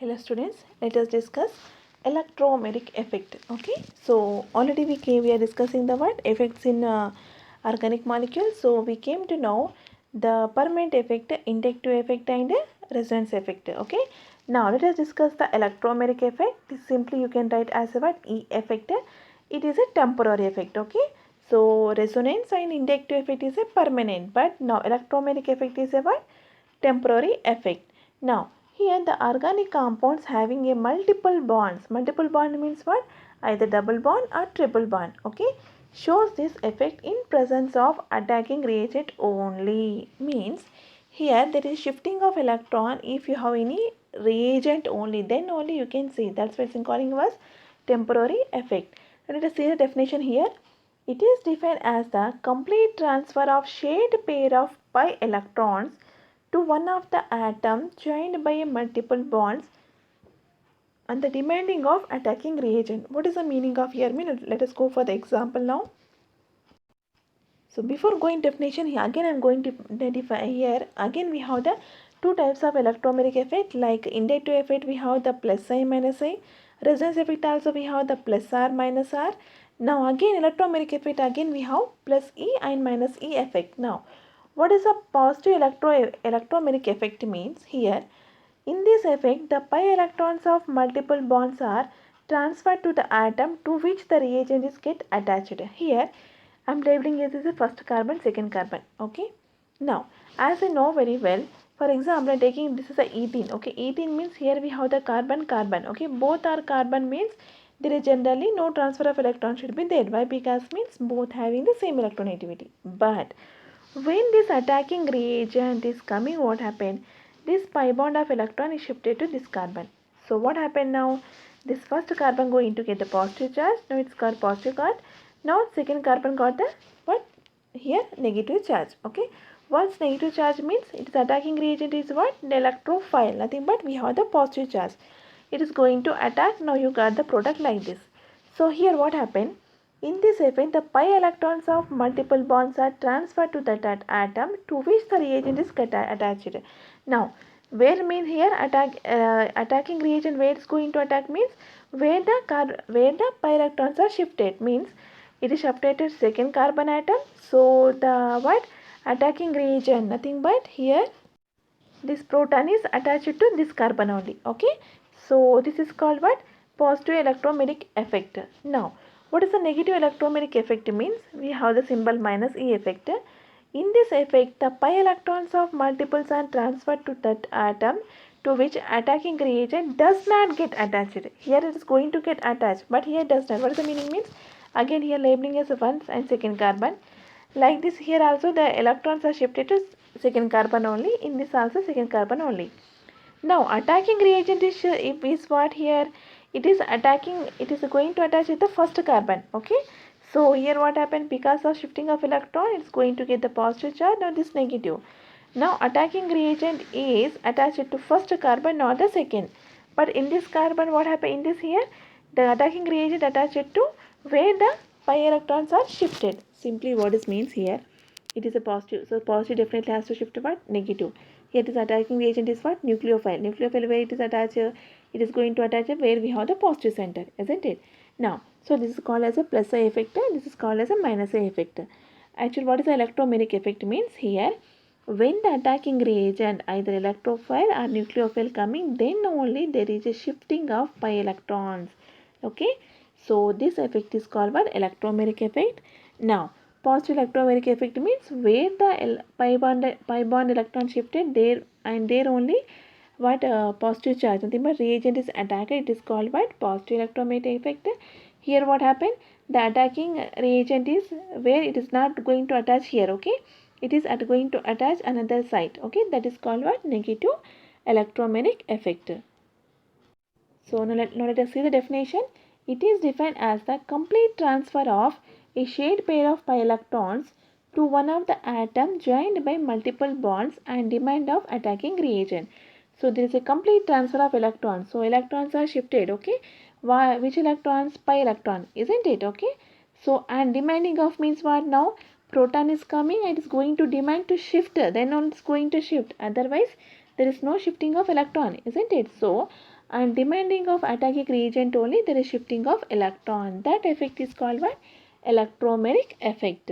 Hello students, let us discuss electromeric effect. Okay, so already we are discussing the what effects in organic molecules. So we came to know the permanent effect, inductive effect and resonance effect. Okay, now let us discuss the electromeric effect. This simply you can write as a what E effect. It is a temporary effect. Okay, so resonance and inductive effect is a permanent, but now electromeric effect is a what temporary effect. Now here the organic compounds having a multiple bonds. Multiple bond means what? Either double bond or triple bond. Okay. Shows this effect in presence of attacking reagent only. Means here there is shifting of electron if you have any reagent only. Then only you can see. That's why it's calling was temporary effect. Let us see the definition here. It is defined as the complete transfer of shared pair of pi electrons to one of the atom joined by a multiple bonds and the demanding of attacking reagent. What is the meaning of here? Let us go for the example now. So before going definition here, again I am going to identify here. Again we have the two types of electromeric effect. Like inductive effect we have the plus I minus I. Resonance effect also we have the plus R minus R. Now again electromeric effect again we have plus E and minus E effect. Now what is a positive electromeric effect means here. In this effect, the pi electrons of multiple bonds are transferred to the atom to which the reagent is get attached. Here, I am labeling it as the first carbon, second carbon. Okay. Now, as I know very well, for example, I am taking this is a ethene. Okay, ethene means here we have the carbon, carbon. Okay, both are carbon means there is generally no transfer of electron should be there. Why? Because means both having the same electronegativity. But when this attacking reagent is coming, what happened? This pi bond of electron is shifted to this carbon. So what happened now? This first carbon going to get the positive charge. Now it's got positive charge. Now second carbon got the what? Here negative charge. Okay. Once negative charge means its attacking reagent is what? The electrophile. Nothing but we have the positive charge. It is going to attack. Now you got the product like this. So here what happened? In this effect, the pi electrons of multiple bonds are transferred to that atom to which the reagent is attached. Now, where mean here attacking reagent where it's going to attack means where the pi electrons are shifted means it is shifted to second carbon atom. So the what attacking reagent nothing but here this proton is attached to this carbon only. Okay, so this is called what positive electromeric effect. Now what is the negative electromeric effect means we have the symbol minus E effect. In this effect the pi electrons of multiples are transferred to that atom to which attacking reagent does not get attached. Here it is going to get attached but here does not. What is the meaning means again here labeling as one and second carbon. Like this here also the electrons are shifted to second carbon only. In this also second carbon only. Now attacking reagent is what here it is attacking, it is going to attach with the first carbon. Okay, so here what happened because of shifting of electron it's going to get the positive charge. Now this negative. Now attacking reagent is attached to first carbon not the second. But in this carbon what happened in this here the attacking reagent attached to where the pi electrons are shifted. Simply what this means here it is a positive. So positive definitely has to shift to what? Negative. Here it is attacking reagent is what? Nucleophile. Nucleophile where it is attached, it is going to attach where we have the positive center, isn't it? Now, so this is called as a plus I effect. This is called as a minus I effect. Actually, what is the electromeric effect means here? When the attacking reagent either electrophile or nucleophile coming, then only there is a shifting of pi electrons. Okay, so this effect is called what? Electromeric effect. Now, positive electromeric effect means where the pi bond electron shifted there and there only what positive charge nothing but reagent is attacked. It is called what? Positive electromagnetic effect. Here what happened? The attacking reagent is where it is not going to attach here. Okay, it is going to attach another site. Okay, that is called what? Negative electromagnetic effect. So now let us see the definition. It is defined as the complete transfer of a shared pair of pi electrons to one of the atom joined by multiple bonds and demand of attacking reagent. So there is a complete transfer of electrons. So electrons are shifted. Okay, which electrons? Pi electron, isn't it? Okay, so and demanding of means what now? Proton is coming and it is going to demand to shift. Then only it's going to shift. Otherwise there is no shifting of electron, isn't it? So and demanding of attacking reagent only there is shifting of electron. That effect is called what? Electromeric effect.